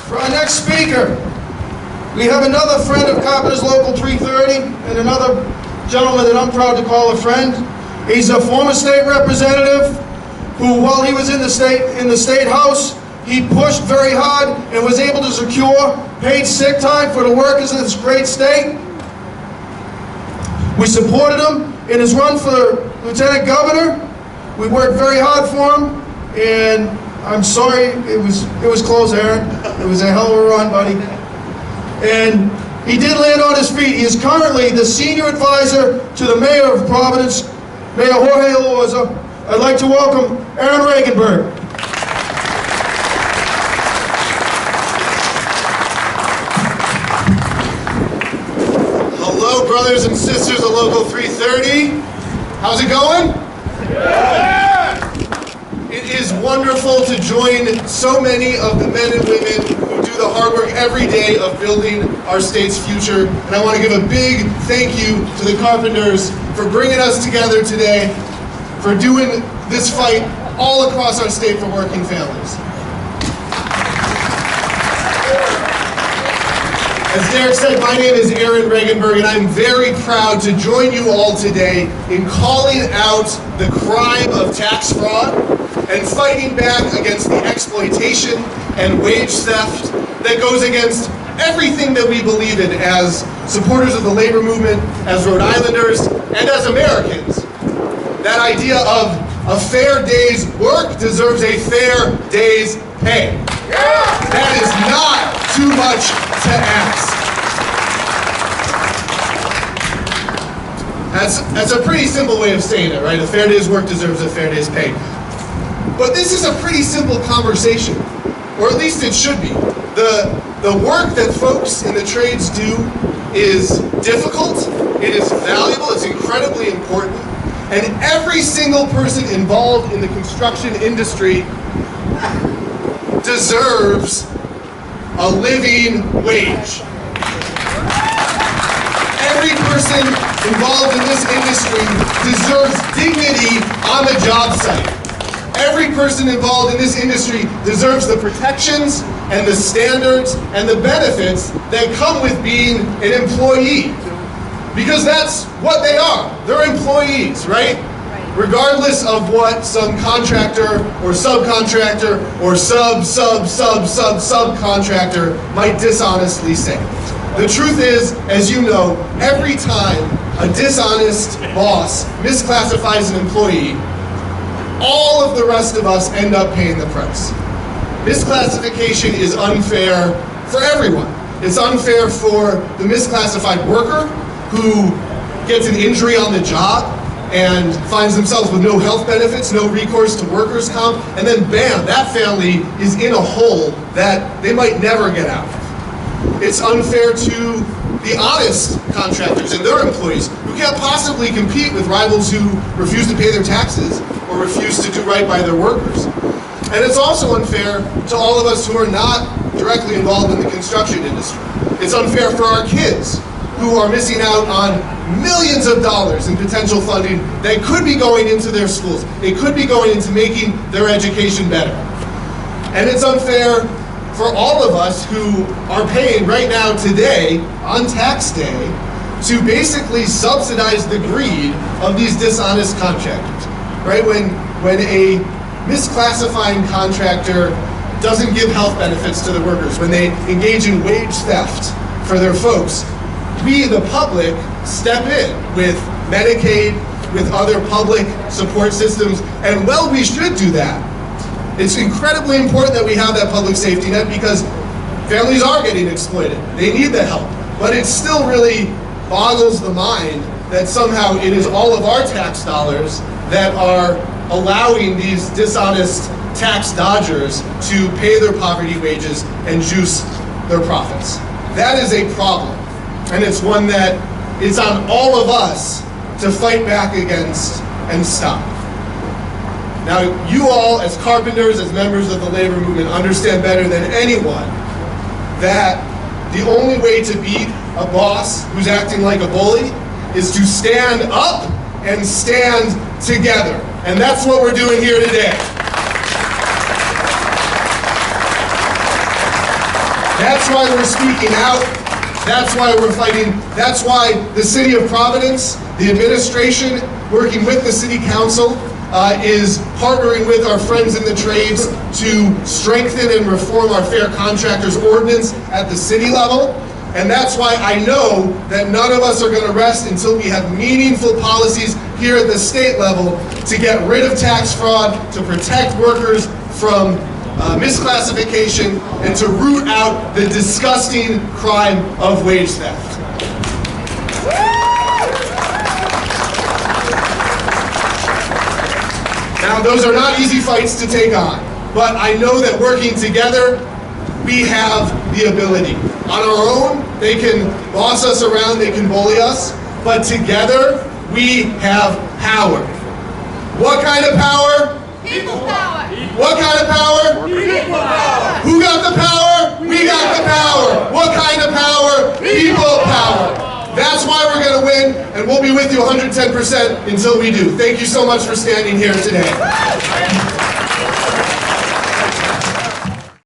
For our next speaker, we have another friend of Carpenter's Local 330 and another gentleman that I'm proud to call a friend. He's a former state representative who, while he was in the state house, he pushed very hard and was able to secure paid sick time for the workers in this great state. We supported him in his run for lieutenant governor. We worked very hard for him, and I'm sorry it was close, Aaron. It was a hell of a run, buddy. And he did land on his feet. He is currently the senior advisor to the mayor of Providence, Mayor Jorge Elorza. I'd like to welcome Erin Reagan Marie. Hello, brothers and sisters of Local 330. How's it going? Yeah. It is wonderful to join so many of the men and women who do the hard work every day of building our state's future. And I want to give a big thank you to the Carpenters for bringing us together today, for doing this fight all across our state for working families. As Derek said, my name is Erin Reagan Marie, and I'm very proud to join you all today in calling out the crime of tax fraud and fighting back against the exploitation and wage theft that goes against everything that we believe in as supporters of the labor movement, as Rhode Islanders, and as Americans. That idea of a fair day's work deserves a fair day's pay. That is not too much to ask. That's a pretty simple way of saying it, right? A fair day's work deserves a fair day's pay. But this is a pretty simple conversation, or at least it should be. The work that folks in the trades do is difficult, it is valuable, it's incredibly important, and every single person involved in the construction industry deserves a living wage. Every person involved in this industry deserves dignity on the job site. Every person involved in this industry deserves the protections and the standards and the benefits that come with being an employee. Because that's what they are. They're employees, right? Regardless of what some contractor or subcontractor or subcontractor might dishonestly say. The truth is, as you know, every time a dishonest boss misclassifies an employee, all of the rest of us end up paying the price. Misclassification is unfair for everyone. It's unfair for the misclassified worker who gets an injury on the job and finds themselves with no health benefits, no recourse to workers' comp, and then bam, that family is in a hole that they might never get out of. It's unfair to the honest contractors and their employees who can't possibly compete with rivals who refuse to pay their taxes or refuse to do right by their workers. And it's also unfair to all of us who are not directly involved in the construction industry. It's unfair for our kids who are missing out on millions of dollars in potential funding that could be going into their schools. It could be going into making their education better. And it's unfair for all of us who are paying right now today on tax day to basically subsidize the greed of these dishonest contractors, right? When a misclassifying contractor doesn't give health benefits to the workers, when they engage in wage theft for their folks, we, the public, step in with Medicaid, with other public support systems, and well, we should do that. It's incredibly important that we have that public safety net because families are getting exploited. They need the help. But it still really boggles the mind that somehow it is all of our tax dollars that are allowing these dishonest tax dodgers to pay their poverty wages and juice their profits. That is a problem. And it's one that it's on all of us to fight back against and stop. Now, you all, as carpenters, as members of the labor movement, understand better than anyone that the only way to beat a boss who's acting like a bully is to stand up and stand together. And that's what we're doing here today. That's why we're speaking out. That's why we're fighting. That's why the City of Providence, the administration, working with the City Council, is partnering with our friends in the trades to strengthen and reform our fair contractors ordinance at the city level. And that's why I know that none of us are going to rest until we have meaningful policies here at the state level to get rid of tax fraud, to protect workers from misclassification, and to root out the disgusting crime of wage theft. Now, those are not easy fights to take on, but I know that working together, we have the ability. On our own, they can boss us around, they can bully us, but together, we have power. What kind of power? People power. What kind of power? People power. Who got the power? We got the power. What kind of power? People power. That's why we're going to win, and we'll be with you 110% until we do. Thank you so much for standing here today.